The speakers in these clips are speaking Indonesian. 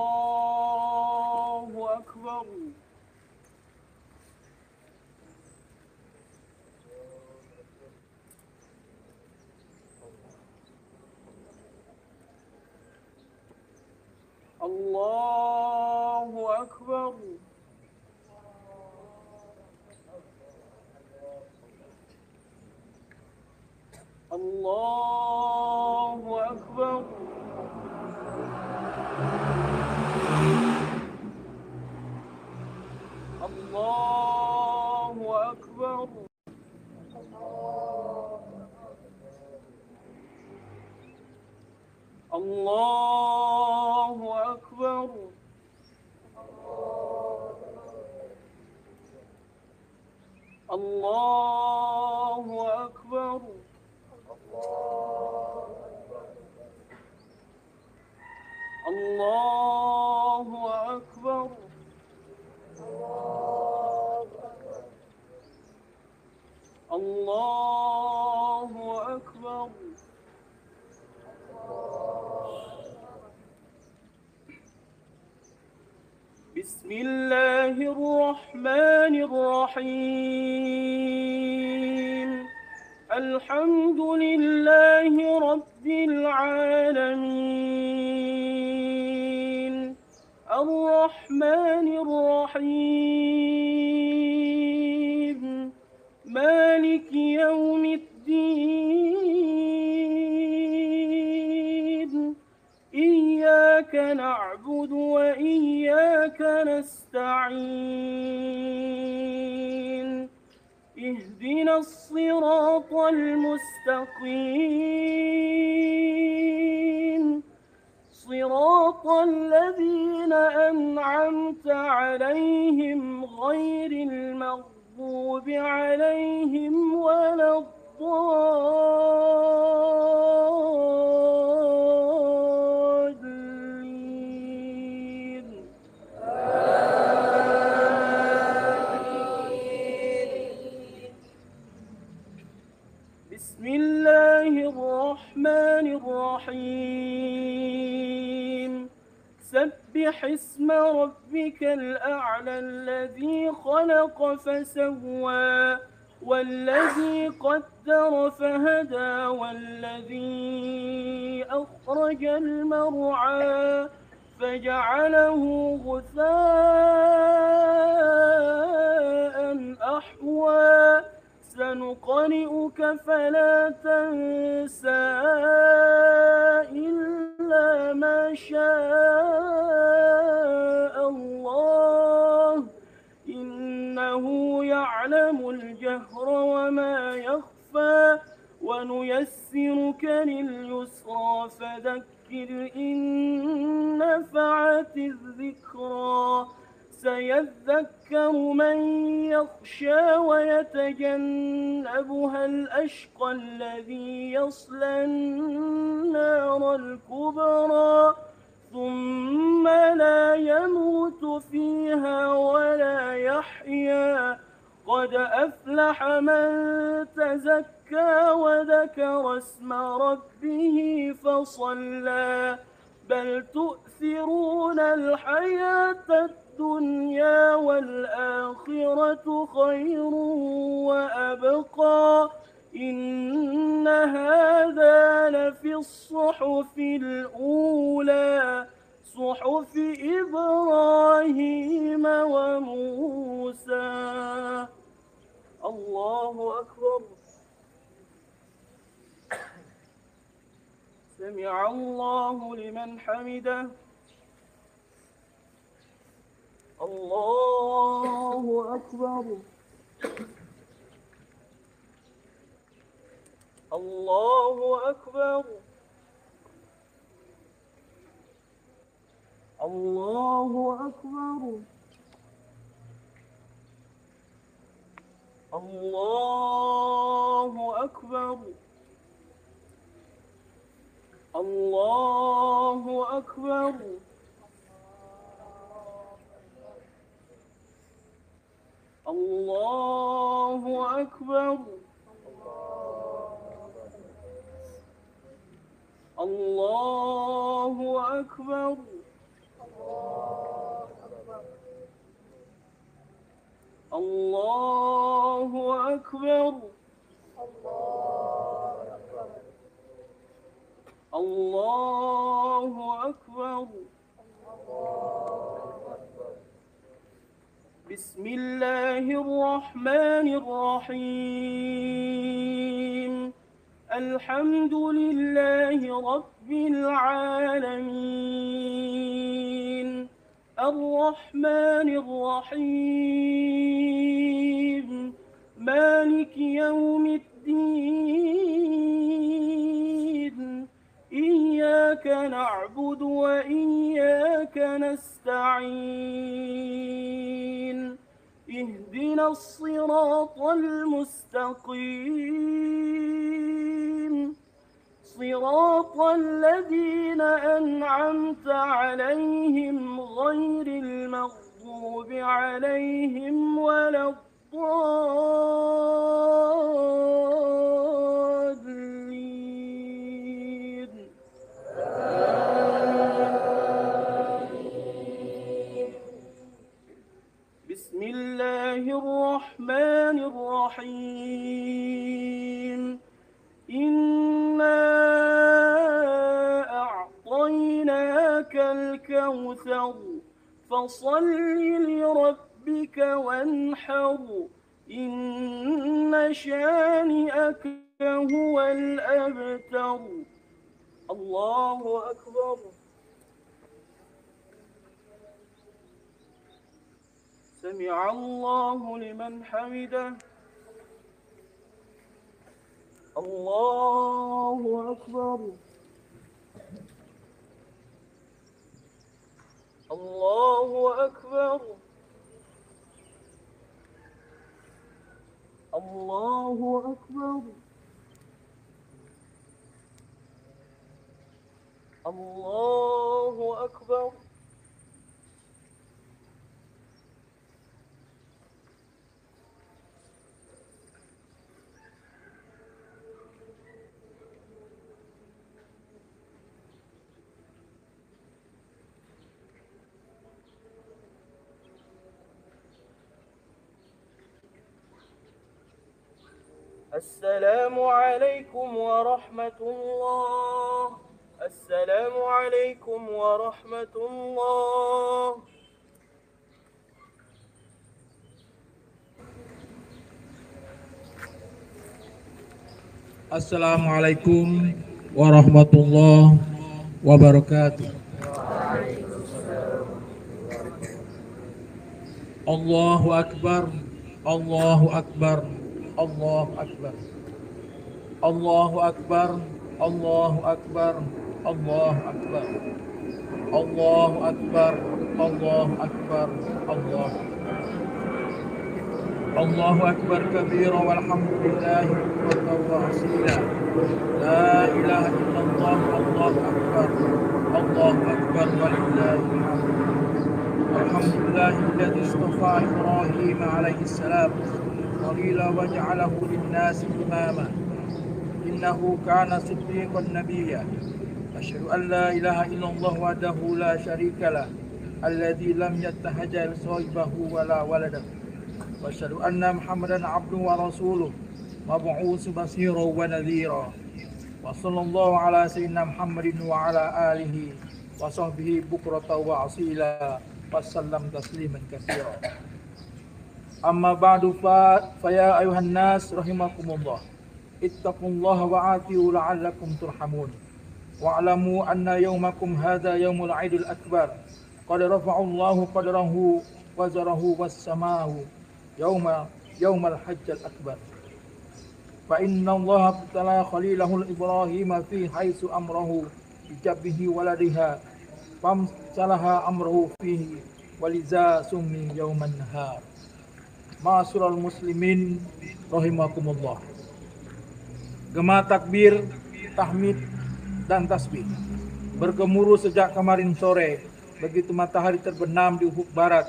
الله أكبر. الله أكبر. الله أكبر. الله أكبر. الله أكبر. الله أكبر. الله أكبر. الله أكبر. بسم الله الرحمن الرحيم. الحمد لله رب العالمين الرحمن الرحيم مالك يوم الدين إياك نعبد وإياك نستعين اهدنا الصراط المستقيم صراط الذين أنعمت عليهم غير المغضوب عليهم ولا الضالين. بسم الله الرحمن الرحيم. سبح اسم ربك الأعلى الذي خلق فسوى والذي قدر فهدى والذي أخرج المرعى فجعله غثاء أحوى سنقرئك فلا تنسى إلا ما شاء الله إنه يعلم الجهر وما يخفى ونيسرك لليسرى فذكر إن نفعت الذكرى سيذكر من يخشى ويتجنبها الأشقى الذي يصلى النار الكبرى ثم لا يموت فيها ولا يحيا قد أفلح من تزكى وذكر اسم ربه فصلى بل تؤثرون الحياة الدنيا والآخرة خير وأبقى إن هذا لفي الصحف الأولى صحف إبراهيم وموسى. الله أكبر. سمع الله لمن حمده. الله أكبر. الله أكبر. الله أكبر. الله أكبر. الله أكبر. الله أكبر. الله أكبر. الله أكبر. الله أكبر. بسم الله الرحمن الرحيم. الحمد لله رب العالمين. الرحمن الرحيم. مالك يوم الدين. إياك نعبد وإياك نستعين. اهدنا الصراط المستقيم. صراط الذين أنعمت عليهم غير المغضوب عليهم ولا الضالين. بسم الله الرحمن الرحيم. إنا أعطيناك الكوثر فصل لربك وانحر. إن شانئك هو الأبتر. الله أكبر. سمع الله لمن حمده. الله أكبر. الله أكبر. الله أكبر. الله أكبر. السلام عليكم ورحمة الله. السلام عليكم ورحمة الله. Assalamualaikum warahmatullahi wabarakatuh. Allahu Akbar. Allahu Akbar. Allahu Akbar. Allahu Akbar. Allahu Akbar. Allahu Akbar. Allahu Akbar. Allahu Akbar. Allahu Akbar kabira walhamdulillahi bukratan wa asila. La ilaha illallah. Allahu Akbar. Allahu Akbar walillahil hamd. Alhamdulillahilladzi istafa Ibrahim alaihi salam qalila wa ja'alahu lin-nasi imama. Innahu kana siddiqan nabiyya. Asyhadu an la ilaha illallah wahdahu la syarika lah alladzi lam yattakhidha sahibahu wala walada. Wa asyhadu anna Muhammadan abduhu wa rasuluh mab'uts basiran wa nadhira. Wa sallallahu ala sayyidina Muhammadin wa ala alihi wa sahbihi bukratan wa asila wa sallam tasliman katsira. Amma ba'du fa ya ayuhan nas rahimakumullah. Ittaqullaha wa atiu la'allakum turhamun. Wa'lamu anna yawmakum hadha yawmul 'idil akbar. Qad rafa'allahu qadrahu wa zarahu was-samaahu yawmal hajjal akbar. Fa inna Allah ta'ala khalilahu Ibrahim fi haitsu amrahu bijabbihi waladiha famsalaha amrahu fihi waliza summi yawman nahar. Ma'asyiral muslimin rahimakumullah. Gema takbir, tahmid dan tasbih bergemuruh sejak kemarin sore begitu matahari terbenam di ufuk barat,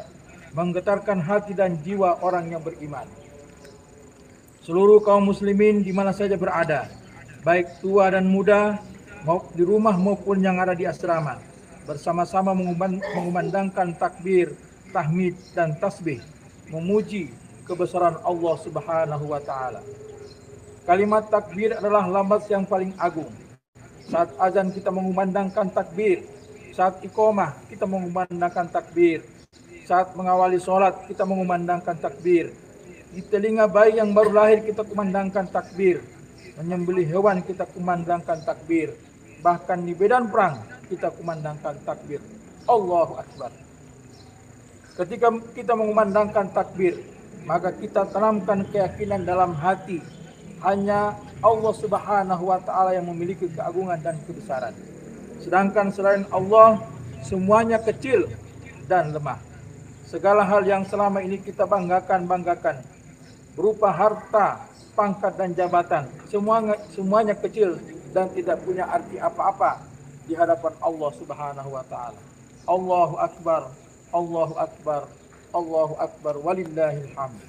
menggetarkan hati dan jiwa orang yang beriman. Seluruh kaum muslimin di mana saja berada, baik tua dan muda, di rumah maupun yang ada di asrama, bersama-sama mengumandangkan takbir, tahmid dan tasbih, memuji kebesaran Allah Subhanahu wa taala. Kalimat takbir adalah lafaz yang paling agung. Saat azan kita mengumandangkan takbir, saat iqamah kita mengumandangkan takbir, saat mengawali sholat kita mengumandangkan takbir, di telinga bayi yang baru lahir kita kumandangkan takbir, menyembelih hewan kita kumandangkan takbir, bahkan di medan perang kita kumandangkan takbir. Allahu Akbar. Ketika kita mengumandangkan takbir, maka kita tanamkan keyakinan dalam hati hanya Allah Subhanahu wa taala yang memiliki keagungan dan kebesaran. Sedangkan selain Allah semuanya kecil dan lemah. Segala hal yang selama ini kita banggakan berupa harta, pangkat dan jabatan, semuanya kecil dan tidak punya arti apa-apa di hadapan Allah Subhanahu wa taala. Allahu Akbar, Allahu Akbar, Allahu Akbar, walillahil hamd.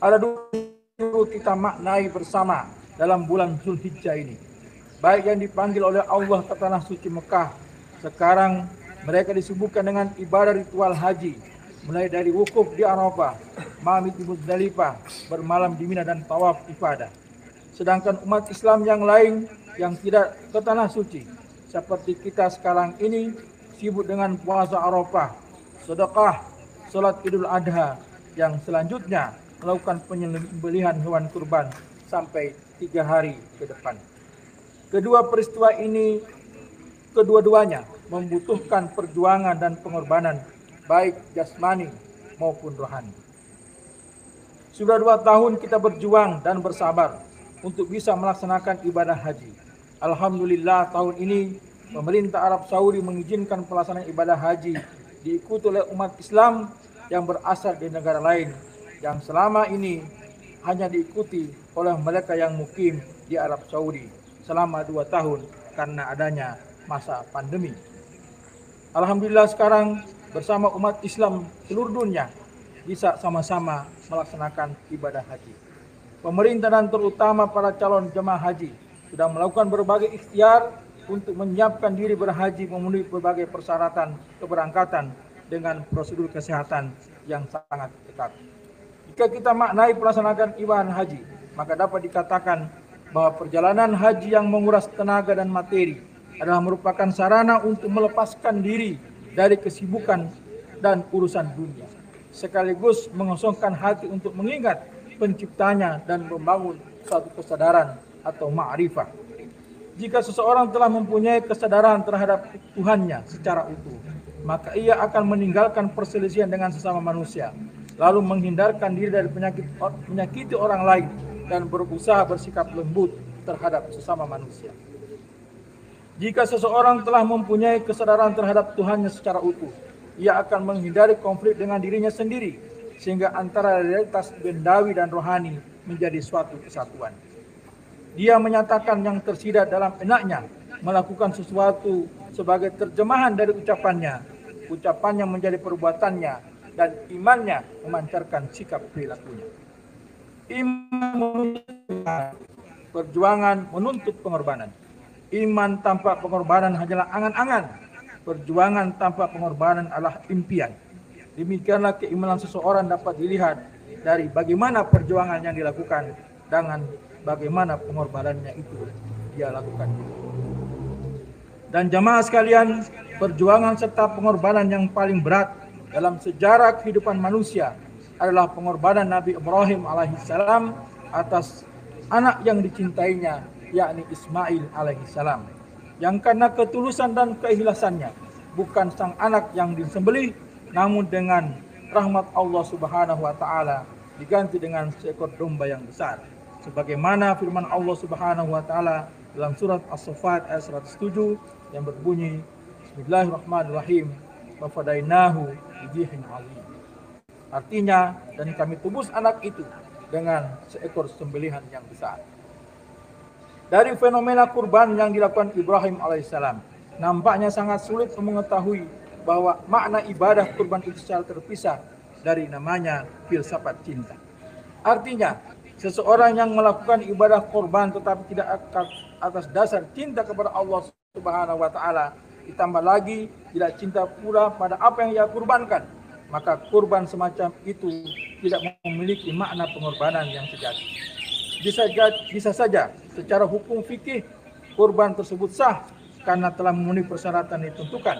Ada dulu kita maknai bersama dalam bulan Zulhijjah ini, baik yang dipanggil oleh Allah ke tanah suci Mekah. Sekarang mereka disibukkan dengan ibadah ritual haji, mulai dari wukuf di Arafah, mabit di Muzdalifah, bermalam di Mina dan tawaf ibadah. Sedangkan umat Islam yang lain yang tidak ke tanah suci, seperti kita sekarang ini, sibuk dengan puasa Arafah, sedekah, salat Idul Adha, yang selanjutnya melakukan penyembelihan hewan kurban sampai 3 hari ke depan. Kedua peristiwa ini kedua-duanya membutuhkan perjuangan dan pengorbanan baik jasmani maupun rohani. Sudah 2 tahun kita berjuang dan bersabar untuk bisa melaksanakan ibadah haji. Alhamdulillah tahun ini pemerintah Arab Saudi mengizinkan pelaksanaan ibadah haji diikuti oleh umat Islam yang berasal dari negara lain yang selama ini hanya diikuti oleh mereka yang mukim di Arab Saudi selama 2 tahun karena adanya masa pandemi. Alhamdulillah sekarang bersama umat Islam seluruh dunia bisa sama-sama melaksanakan ibadah haji. Pemerintah dan terutama para calon jemaah haji sudah melakukan berbagai ikhtiar untuk menyiapkan diri berhaji memenuhi berbagai persyaratan keberangkatan dengan prosedur kesehatan yang sangat ketat. Jika kita maknai pelaksanaan ibadah haji, maka dapat dikatakan bahwa perjalanan haji yang menguras tenaga dan materi adalah merupakan sarana untuk melepaskan diri dari kesibukan dan urusan dunia, sekaligus mengosongkan hati untuk mengingat penciptanya dan membangun suatu kesadaran atau ma'rifah. Jika seseorang telah mempunyai kesadaran terhadap Tuhannya secara utuh, maka ia akan meninggalkan perselisihan dengan sesama manusia, lalu menghindarkan diri dari menyakiti orang lain dan berusaha bersikap lembut terhadap sesama manusia. Jika seseorang telah mempunyai kesadaran terhadap Tuhannya secara utuh, ia akan menghindari konflik dengan dirinya sendiri, sehingga antara realitas bendawi dan rohani menjadi suatu kesatuan. Dia menyatakan yang tersirat dalam enaknya melakukan sesuatu sebagai terjemahan dari ucapannya menjadi perbuatannya, dan imannya memancarkan sikap perilakunya. Iman perjuangan menuntut pengorbanan. Iman tanpa pengorbanan hanyalah angan-angan. Perjuangan tanpa pengorbanan adalah impian. Demikianlah keimanan seseorang dapat dilihat dari bagaimana perjuangan yang dilakukan dengan bagaimana pengorbanannya itu dia lakukan. Dan jamaah sekalian, perjuangan serta pengorbanan yang paling berat dalam sejarah kehidupan manusia adalah pengorbanan Nabi Ibrahim alaihissalam atas anak yang dicintainya, yakni Ismail alaihissalam, yang karena ketulusan dan keikhlasannya bukan sang anak yang disembelih, namun dengan rahmat Allah Subhanahu wa taala diganti dengan seekor domba yang besar, sebagaimana firman Allah Subhanahu wa taala dalam surat As-Saffat ayat 107 yang berbunyi, Bismillahirrahmanirrahim, wa fadainahu bidzibhin azim. Artinya, dan kami tebus anak itu dengan seekor sembelihan yang besar. Dari fenomena kurban yang dilakukan Ibrahim alaihissalam, nampaknya sangat sulit mengetahui bahwa makna ibadah kurban itu secara terpisah dari namanya filsafat cinta. Artinya, seseorang yang melakukan ibadah kurban tetapi tidak atas dasar cinta kepada Allah Subhanahu wa taala, ditambah lagi tidak cinta pula pada apa yang ia kurbankan, maka kurban semacam itu tidak memiliki makna pengorbanan yang sejati. Bisa saja secara hukum fikih kurban tersebut sah karena telah memenuhi persyaratan yang ditentukan,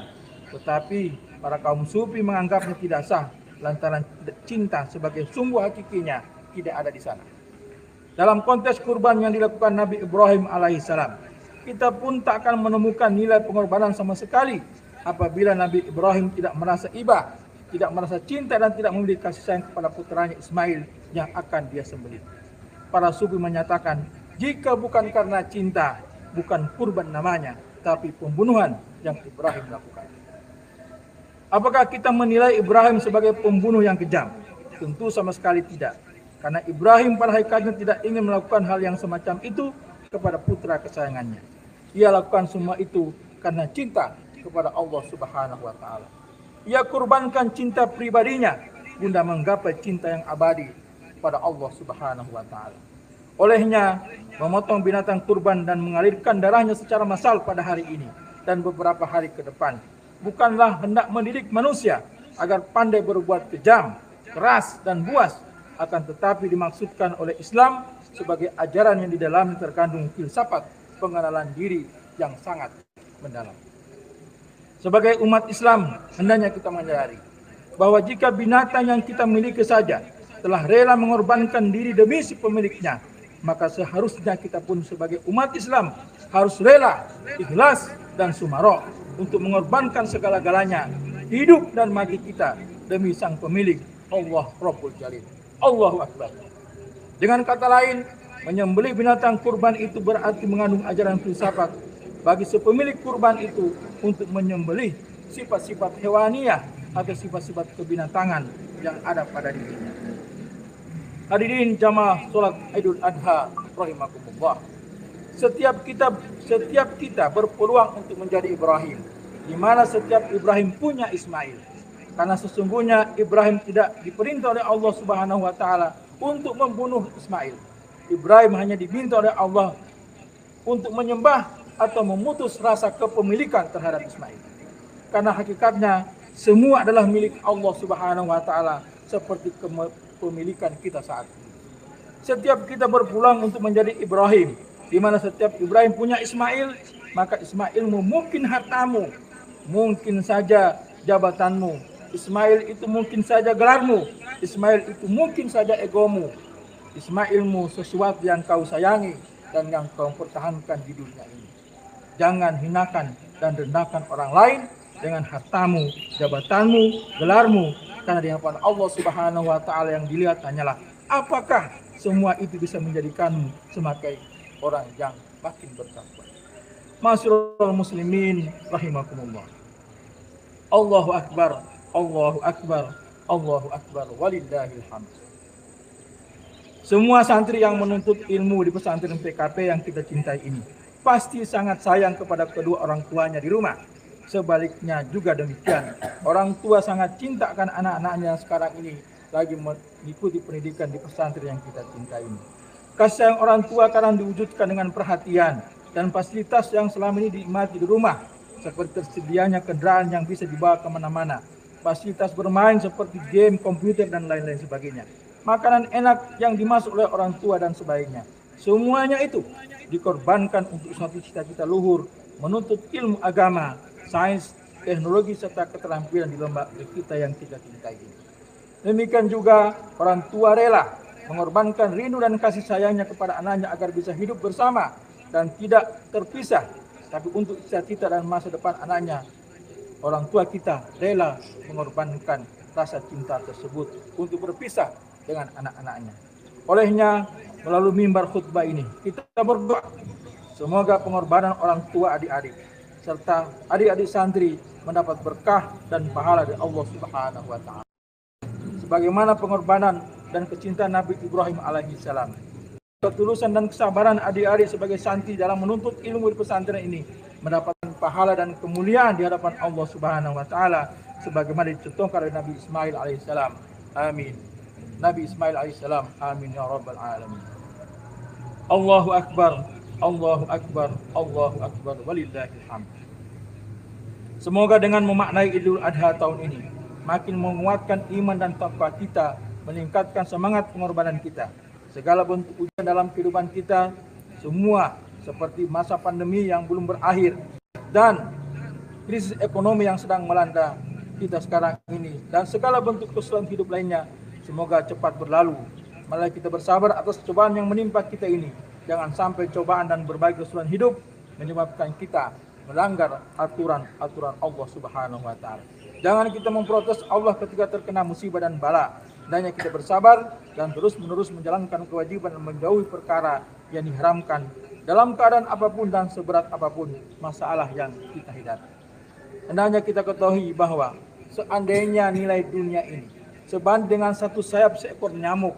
tetapi para kaum sufi menganggapnya tidak sah lantaran cinta sebagai sumber hakikinya tidak ada di sana. Dalam konteks kurban yang dilakukan Nabi Ibrahim alaihissalam, kita pun tak akan menemukan nilai pengorbanan sama sekali apabila Nabi Ibrahim tidak merasa iba, tidak merasa cinta dan tidak memiliki kasih sayang kepada putranya Ismail yang akan dia sembelih. Para sufi menyatakan, jika bukan karena cinta, bukan kurban namanya, tapi pembunuhan yang Ibrahim lakukan. Apakah kita menilai Ibrahim sebagai pembunuh yang kejam? Tentu sama sekali tidak. Karena Ibrahim pada hakikatnya tidak ingin melakukan hal yang semacam itu kepada putra kesayangannya. Ia lakukan semua itu karena cinta kepada Allah Subhanahu wa taala. Ia kurbankan cinta pribadinya guna menggapai cinta yang abadi pada Allah Subhanahu wa taala. Olehnya, memotong binatang kurban dan mengalirkan darahnya secara massal pada hari ini dan beberapa hari ke depan bukanlah hendak mendidik manusia agar pandai berbuat kejam, keras dan buas, akan tetapi dimaksudkan oleh Islam sebagai ajaran yang di dalamnya terkandung filsafat pengenalan diri yang sangat mendalam. Sebagai umat Islam, hendaknya kita menyadari bahwa jika binatang yang kita miliki saja telah rela mengorbankan diri demi si pemiliknya, maka seharusnya kita pun sebagai umat Islam harus rela, ikhlas dan sumarok untuk mengorbankan segala-galanya, hidup dan mati kita demi sang pemilik, Allah Rabbul Jalil. Allahu Akbar. Dengan kata lain, menyembelih binatang kurban itu berarti mengandung ajaran filsafat bagi sepemilik kurban itu untuk menyembelih sifat-sifat hewaniah atau sifat-sifat kebinatangan yang ada pada dirinya. Hadirin jamaah salat Idul Adha rahimakumullah. Setiap kita berpeluang untuk menjadi Ibrahim, di mana setiap Ibrahim punya Ismail. Karena sesungguhnya Ibrahim tidak diperintah oleh Allah Subhanahu wa taala untuk membunuh Ismail. Ibrahim hanya diminta oleh Allah untuk menyembah atau memutus rasa kepemilikan terhadap Ismail. Karena hakikatnya semua adalah milik Allah Subhanahu wa taala seperti kepemilikan kita saat ini. Setiap kita berpulang untuk menjadi Ibrahim, di mana setiap Ibrahim punya Ismail, maka Ismailmu mungkin hartamu, mungkin saja jabatanmu, Ismail itu mungkin saja gelarmu, Ismail itu mungkin saja egomu, Ismailmu sesuatu yang kau sayangi dan yang kau pertahankan di dunia ini. Jangan hinakan dan rendahkan orang lain dengan hartamu, jabatanmu, gelarmu, karena di hadapan Allah Subhanahu wa taala yang dilihat hanyalah apakah semua itu bisa menjadikanmu sebagai orang yang makin bertakwa. Ma'asyiral muslimin rahimakumullah. Allahu akbar, Allahu akbar, Allahu akbar, walillahil hamd. Semua santri yang menuntut ilmu di pesantren PKP yang kita cintai ini pasti sangat sayang kepada kedua orang tuanya di rumah. Sebaliknya juga demikian, orang tua sangat cinta akan anak-anaknya yang sekarang ini lagi mengikuti pendidikan di pesantren yang kita cintai ini. Kasih sayang orang tua kadang diwujudkan dengan perhatian dan fasilitas yang selama ini dinikmati di rumah, seperti tersedianya kendaraan yang bisa dibawa kemana-mana, fasilitas bermain seperti game, komputer, dan lain-lain sebagainya, makanan enak yang dimasak oleh orang tua dan sebagainya. Semuanya itu dikorbankan untuk suatu cita-cita luhur, menuntut ilmu agama, sains, teknologi, serta keterampilan di lembaga kita yang kita cintai ini. Demikian juga orang tua rela mengorbankan rindu dan kasih sayangnya kepada anaknya agar bisa hidup bersama dan tidak terpisah. Tapi untuk cita-cita dan masa depan anaknya, orang tua kita rela mengorbankan rasa cinta tersebut untuk berpisah dengan anak-anaknya. Olehnya, melalui mimbar khutbah ini, kita berdoa semoga pengorbanan orang tua adik-adik serta adik-adik santri mendapat berkah dan pahala dari Allah Subhanahu wa taala. Sebagaimana pengorbanan dan kecintaan Nabi Ibrahim alaihissalam, ketulusan dan kesabaran adik-adik sebagai santri dalam menuntut ilmu di pesantren ini mendapatkan pahala dan kemuliaan di hadapan Allah Subhanahu wa taala sebagaimana dicontohkan oleh Nabi Ismail alaihissalam. Amin. Nabi Ismail alaihissalam. Amin ya rabbal alamin. Allahu akbar, Allahu akbar, Allahu akbar, walillahil hamd. Semoga dengan memaknai Idul Adha tahun ini, makin menguatkan iman dan takwa kita, meningkatkan semangat pengorbanan kita. Segala bentuk ujian dalam kehidupan kita, semua seperti masa pandemi yang belum berakhir dan krisis ekonomi yang sedang melanda kita sekarang ini, dan segala bentuk kesulitan hidup lainnya, semoga cepat berlalu. Mari kita bersabar atas cobaan yang menimpa kita ini. Jangan sampai cobaan dan berbagai kesulitan hidup menyebabkan kita melanggar aturan Allah Subhanahu wa taala. Jangan kita memprotes Allah ketika terkena musibah dan bala. Hendaknya kita bersabar dan terus-menerus menjalankan kewajiban dan menjauhi perkara yang diharamkan dalam keadaan apapun dan seberat apapun masalah yang kita hadapi. Hendaknya kita ketahui bahwa seandainya nilai dunia ini sebanding dengan satu sayap seekor nyamuk,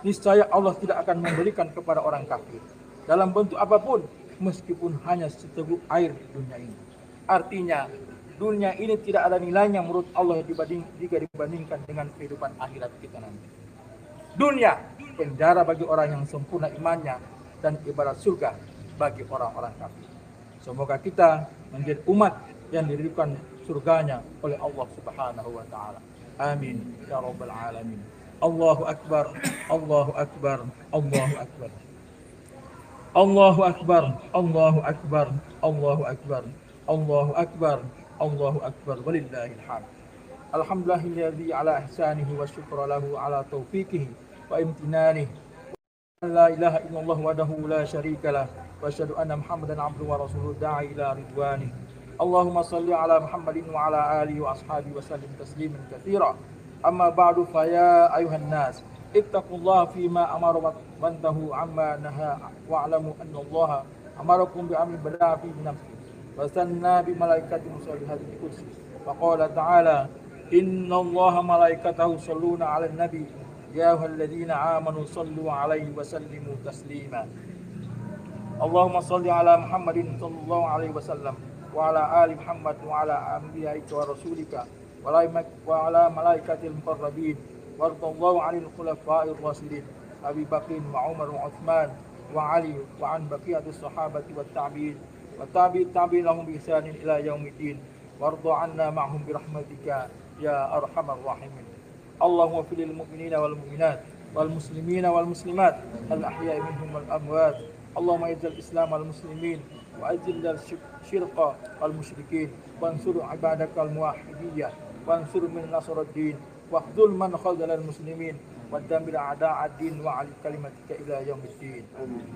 niscaya Allah tidak akan memberikan kepada orang kafir dalam bentuk apapun, meskipun hanya seteguk air dunia ini. Artinya dunia ini tidak ada nilainya menurut Allah jika dibandingkan dengan kehidupan akhirat kita nanti. Dunia penjara bagi orang yang sempurna imannya dan ibarat surga bagi orang-orang kafir. Semoga kita menjadi umat yang diberikan surganya oleh Allah Subhanahu wa taala. Amin ya rabbal alamin. Allahu akbar, Allahu akbar, Allahu akbar. Allahu akbar, Allahu akbar, Allahu akbar, Allahu akbar, Allahu akbar, walillahil hamd. Alhamdulillahilladzi ala ihsanihi wa syukra lahu ala taufiqihi wa imtinanihi. La ilaha illallah wahdahu la syarika lah wa asyhadu anna Muhammadan abduhu wa rasuluhu da'i ila ridwani. Allahumma salli ala Muhammadin wa ala alihi wa ashabihi wa sallim tasliman katsira. Amma ba'du fa ya ayuhan nas ittaqullaha fima amara wantahu amma naha wa'lamu anna Allah amarakum bi amrin bada'a fi nafsi wa sanna bi malaikati musallihati kursi wa qala ta'ala inna Allaha malaikatahu yusalluna 'alan nabi ya ayyuhalladzina amanu sallu 'alaihi wa sallimu taslima. Allahumma salli ala Muhammadin sallallahu alaihi wasallam wa ala ali Muhammad wa ala anbiya'ika wa rasulika wa ala malaikatil muqarrabin warḍallahu 'anil khulafa'ir rasyidin Abi Bakr wa Umar wa Utsman wa Ali wa an baqiyatis sahabati wat tabi'in wa tabi'in lahum bi ihsanin ila yaumiddin warḍa 'anna ma'hum bi rahmatika ya arhamar rahimin. Allahumma fil mu'minina wal mu'minat wal muslimina wal muslimat al ahya'i minhum wal amwat. Allahumma izzil islam wal muslimin wa azil syirqa wal musyrikin wansur ibadakal muwahhidiyah wansur min nasruddin wahdul man khadzalal muslimin waddamir a'da'ad-din wa 'ala kalimatika ila yaumiddin.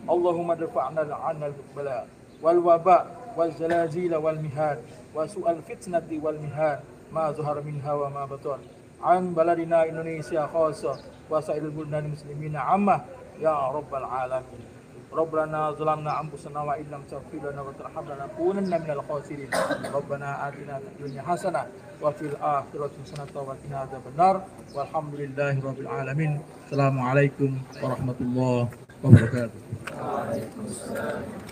Allahumma dafa'na 'anal bala wal waba wal zalazil wal mihan wa su'al fitnati wal mihan ma zahara minha wa ma batan an baladina Indonesia khassa wa sa'iril buldan muslimina 'amma ya rabbal alamin. Rabbana zalamna anfusana wa illam taghfir lana wa tarhamna lanakunanna minal khasirin. Rabbana atina fid dunya hasanah wa fil akhirati hasanah wa qina adzabannar. Walhamdulillahi rabbil alamin. Assalamualaikum warahmatullahi wabarakatuh. Waalaikumsalam.